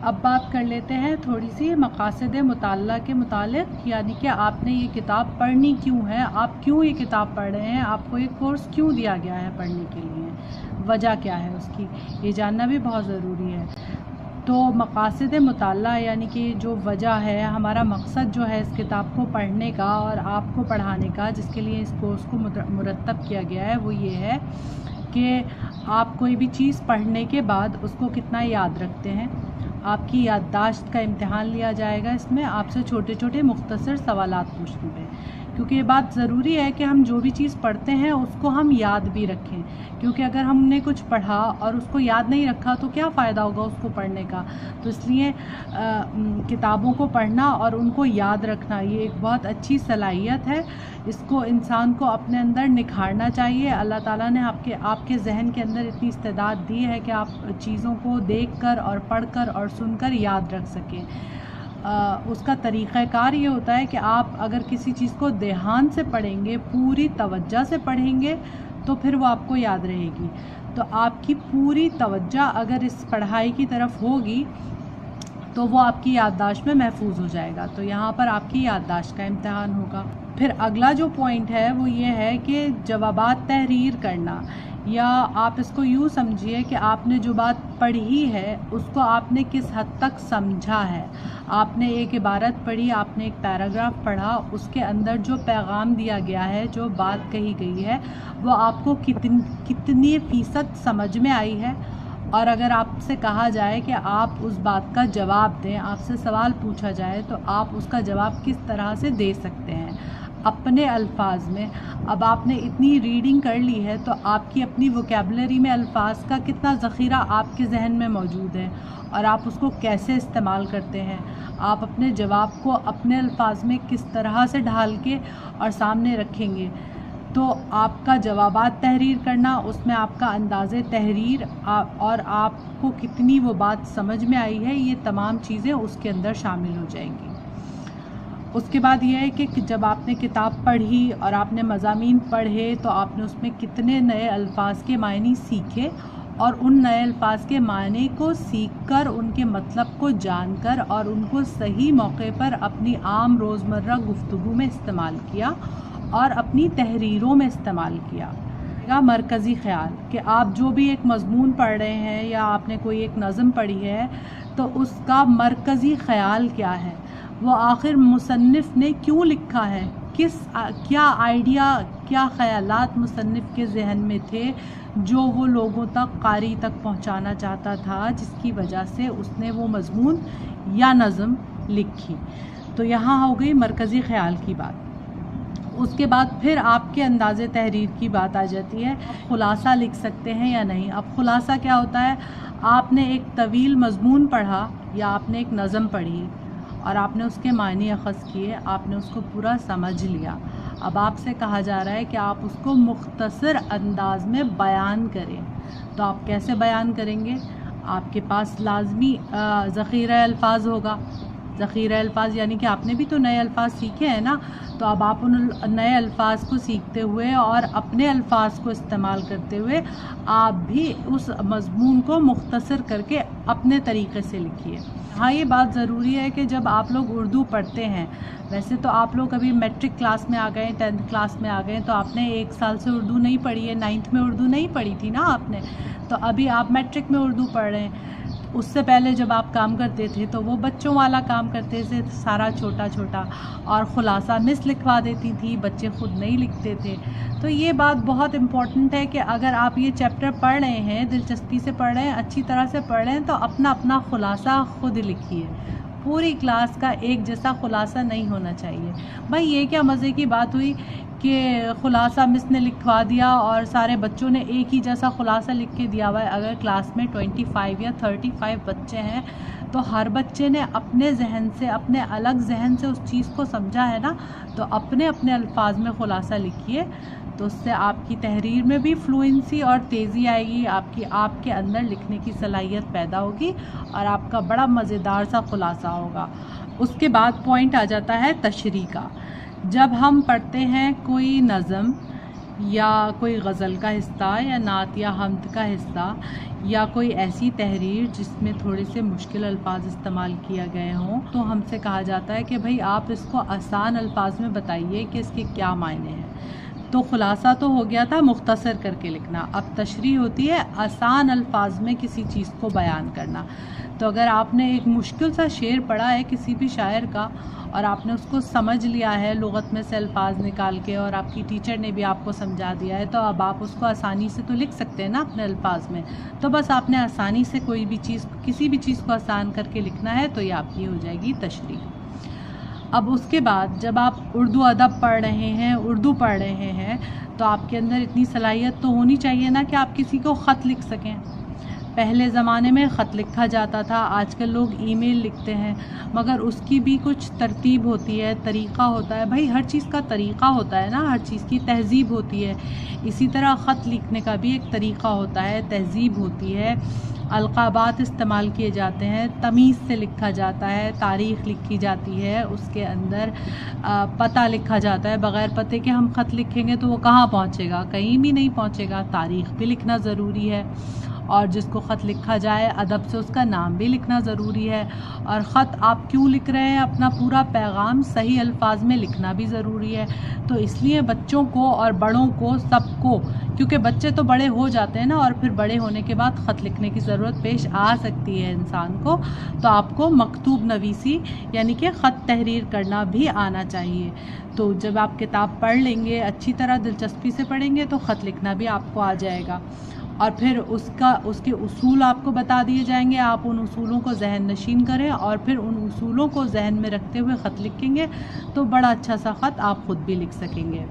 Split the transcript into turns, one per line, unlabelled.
اب بات کر لیتے ہیں تھوڑی سی مقاصد مطالعہ کے متعلق، یعنی کہ آپ نے یہ کتاب پڑھنی کیوں ہے، آپ کیوں یہ کتاب پڑھ رہے ہیں، آپ کو یہ کورس کیوں دیا گیا ہے پڑھنے کے لیے، وجہ کیا ہے اس کی، یہ جاننا بھی بہت ضروری ہے۔ تو مقاصد مطالعہ یعنی کہ جو وجہ ہے، ہمارا مقصد جو ہے اس کتاب کو پڑھنے کا اور آپ کو پڑھانے کا، جس کے لیے اس کورس کو مرتب کیا گیا ہے، وہ یہ ہے کہ آپ کوئی بھی چیز پڑھنے کے بعد اس کو کتنا یاد رکھتے ہیں۔ آپ کی یادداشت کا امتحان لیا جائے گا، اس میں آپ سے چھوٹے چھوٹے مختصر سوالات پوچھیں گے، کیونکہ یہ بات ضروری ہے کہ ہم جو بھی چیز پڑھتے ہیں اس کو ہم یاد بھی رکھیں، کیونکہ اگر ہم نے کچھ پڑھا اور اس کو یاد نہیں رکھا تو کیا فائدہ ہوگا اس کو پڑھنے کا۔ تو اس لیے کتابوں کو پڑھنا اور ان کو یاد رکھنا یہ ایک بہت اچھی صلاحیت ہے، اس کو انسان کو اپنے اندر نکھارنا چاہیے۔ اللہ تعالیٰ نے آپ کے ذہن کے اندر اتنی استعداد دی ہے کہ آپ چیزوں کو دیکھ کر اور پڑھ کر اور سن کر یاد رکھ سکیں۔ اس کا طریقہ کار یہ ہوتا ہے کہ آپ اگر کسی چیز کو دھیان سے پڑھیں گے، پوری توجہ سے پڑھیں گے، تو پھر وہ آپ کو یاد رہے گی۔ تو آپ کی پوری توجہ اگر اس پڑھائی کی طرف ہوگی تو وہ آپ کی یادداشت میں محفوظ ہو جائے گا۔ تو یہاں پر آپ کی یادداشت کا امتحان ہوگا۔ پھر اگلا جو پوائنٹ ہے وہ یہ ہے کہ جوابات تحریر کرنا، یا آپ اس کو یوں سمجھیے کہ آپ نے جو بات پڑھی ہے اس کو آپ نے کس حد تک سمجھا ہے۔ آپ نے ایک عبارت پڑھی، آپ نے ایک پیراگراف پڑھا، اس کے اندر جو پیغام دیا گیا ہے، جو بات کہی گئی ہے، وہ آپ کو کتنی فیصد سمجھ میں آئی ہے۔ اور اگر آپ سے کہا جائے کہ آپ اس بات کا جواب دیں، آپ سے سوال پوچھا جائے تو آپ اس کا جواب کس طرح سے دے سکتے ہیں اپنے الفاظ میں۔ اب آپ نے اتنی ریڈنگ کر لی ہے تو آپ کی اپنی ووکیبلری میں الفاظ کا کتنا ذخیرہ آپ کے ذہن میں موجود ہے اور آپ اس کو کیسے استعمال کرتے ہیں۔ آپ اپنے جواب کو اپنے الفاظ میں کس طرح سے ڈھال کے اور سامنے رکھیں گے۔ تو آپ کا جوابات تحریر کرنا، اس میں آپ کا انداز تحریر اور آپ کو کتنی وہ بات سمجھ میں آئی ہے، یہ تمام چیزیں اس کے اندر شامل ہو جائیں گی۔ اس کے بعد یہ ہے کہ جب آپ نے کتاب پڑھی اور آپ نے مضامین پڑھے تو آپ نے اس میں کتنے نئے الفاظ کے معنی سیکھے، اور ان نئے الفاظ کے معنی کو سیکھ کر، ان کے مطلب کو جان کر اور ان کو صحیح موقع پر اپنی عام روزمرہ گفتگو میں استعمال کیا اور اپنی تحریروں میں استعمال کیا۔ مرکزی خیال کہ آپ جو بھی ایک مضمون پڑھ رہے ہیں یا آپ نے کوئی ایک نظم پڑھی ہے تو اس کا مرکزی خیال کیا ہے، وہ آخر مصنف نے کیوں لکھا ہے، کیا آئیڈیا، کیا خیالات مصنف کے ذہن میں تھے جو وہ لوگوں تک، قاری تک پہنچانا چاہتا تھا، جس کی وجہ سے اس نے وہ مضمون یا نظم لکھی۔ تو یہاں ہو گئی مرکزی خیال کی بات۔ اس کے بعد پھر آپ کے انداز تحریر کی بات آ جاتی ہے، خلاصہ لکھ سکتے ہیں یا نہیں۔ اب خلاصہ کیا ہوتا ہے، آپ نے ایک طویل مضمون پڑھا یا آپ نے ایک نظم پڑھی اور آپ نے اس کے معنی اخذ کیے، آپ نے اس کو پورا سمجھ لیا۔ اب آپ سے کہا جا رہا ہے کہ آپ اس کو مختصر انداز میں بیان کریں۔ تو آپ کیسے بیان کریں گے؟ آپ کے پاس لازمی ذخیرہ الفاظ ہوگا۔ ذخیرہ الفاظ یعنی کہ آپ نے بھی تو نئے الفاظ سیکھے ہیں نا، تو اب آپ ان نئے الفاظ کو سیکھتے ہوئے اور اپنے الفاظ کو استعمال کرتے ہوئے آپ بھی اس مضمون کو مختصر کر کے اپنے طریقے سے لکھیے۔ ہاں، یہ بات ضروری ہے کہ جب آپ لوگ اردو پڑھتے ہیں، ویسے تو آپ لوگ ابھی میٹرک کلاس میں آ گئے، 10th کلاس میں آ گئے، تو آپ نے 1 سال سے اردو نہیں پڑھی ہے، 9th میں اردو نہیں پڑھی تھی نا آپ نے، تو ابھی آپ میٹرک میں اردو پڑھ رہے ہیں۔ اس سے پہلے جب آپ کام کرتے تھے تو وہ بچوں والا کام کرتے تھے، سارا چھوٹا چھوٹا، اور خلاصہ مس لکھوا دیتی تھی، بچے خود نہیں لکھتے تھے۔ تو یہ بات بہت امپورٹنٹ ہے کہ اگر آپ یہ چیپٹر پڑھ رہے ہیں، دلچسپی سے پڑھ رہے ہیں، اچھی طرح سے پڑھ رہے ہیں، تو اپنا اپنا خلاصہ خود لکھیے۔ پوری کلاس کا ایک جیسا خلاصہ نہیں ہونا چاہیے۔ بھائی یہ کیا مزے کی بات ہوئی کہ خلاصہ مس نے لکھوا دیا اور سارے بچوں نے ایک ہی جیسا خلاصہ لکھ کے دیا ہوا ہے۔ اگر کلاس میں 25 یا 35 بچے ہیں تو ہر بچے نے اپنے ذہن سے، اپنے الگ ذہن سے اس چیز کو سمجھا ہے نا، تو اپنے اپنے الفاظ میں خلاصہ لکھیے، تو اس سے آپ کی تحریر میں بھی فلوئنسی اور تیزی آئے گی، آپ کے اندر لکھنے کی صلاحیت پیدا ہوگی اور آپ کا بڑا مزیدار سا خلاصہ ہوگا۔ اس کے بعد پوائنٹ آ جاتا ہے تشریح کا۔ جب ہم پڑھتے ہیں کوئی نظم یا کوئی غزل کا حصہ یا نعت یا حمد کا حصہ یا کوئی ایسی تحریر جس میں تھوڑے سے مشکل الفاظ استعمال کیا گئے ہوں، تو ہم سے کہا جاتا ہے کہ بھئی آپ اس کو آسان الفاظ میں بتائیے کہ اس کے کیا معنی ہیں۔ تو خلاصہ تو ہو گیا تھا مختصر کر کے لکھنا، اب تشریح ہوتی ہے آسان الفاظ میں کسی چیز کو بیان کرنا۔ تو اگر آپ نے ایک مشکل سا شعر پڑھا ہے کسی بھی شاعر کا اور آپ نے اس کو سمجھ لیا ہے لغت میں سے الفاظ نکال کے، اور آپ کی ٹیچر نے بھی آپ کو سمجھا دیا ہے، تو اب آپ اس کو آسانی سے تو لکھ سکتے ہیں نا اپنے الفاظ میں۔ تو بس آپ نے آسانی سے کوئی بھی چیز، کسی بھی چیز کو آسان کر کے لکھنا ہے، تو یہ آپ کی ہو جائے گی تشریح۔ اب اس کے بعد جب آپ اردو ادب پڑھ رہے ہیں، اردو پڑھ رہے ہیں، تو آپ کے اندر اتنی صلاحیت تو ہونی چاہیے نا کہ آپ کسی کو خط لکھ سکیں۔ پہلے زمانے میں خط لکھا جاتا تھا، آج کل لوگ ای میل لکھتے ہیں، مگر اس کی بھی کچھ ترتیب ہوتی ہے، طریقہ ہوتا ہے۔ بھائی ہر چیز کا طریقہ ہوتا ہے نا، ہر چیز کی تہذیب ہوتی ہے۔ اسی طرح خط لکھنے کا بھی ایک طریقہ ہوتا ہے، تہذیب ہوتی ہے، القابات استعمال کیے جاتے ہیں، تمیز سے لکھا جاتا ہے، تاریخ لکھی جاتی ہے، اس کے اندر پتہ لکھا جاتا ہے۔ بغیر پتے کے ہم خط لکھیں گے تو وہ کہاں پہنچے گا؟ کہیں بھی نہیں پہنچے گا۔ تاریخ بھی لکھنا ضروری ہے، اور جس کو خط لکھا جائے ادب سے اس کا نام بھی لکھنا ضروری ہے، اور خط آپ کیوں لکھ رہے ہیں، اپنا پورا پیغام صحیح الفاظ میں لکھنا بھی ضروری ہے۔ تو اس لیے بچوں کو اور بڑوں کو، سب کو، کیونکہ بچے تو بڑے ہو جاتے ہیں نا، اور پھر بڑے ہونے کے بعد خط لکھنے کی ضرورت پیش آ سکتی ہے انسان کو، تو آپ کو مکتوب نویسی یعنی کہ خط تحریر کرنا بھی آنا چاہیے۔ تو جب آپ کتاب پڑھ لیں گے، اچھی طرح دلچسپی سے پڑھیں گے، تو خط لکھنا بھی آپ کو آ جائے گا، اور پھر اس کے اصول آپ کو بتا دیے جائیں گے۔ آپ ان اصولوں کو ذہن نشین کریں، اور پھر ان اصولوں کو ذہن میں رکھتے ہوئے خط لکھیں گے، تو بڑا اچھا سا خط آپ خود بھی لکھ سکیں گے۔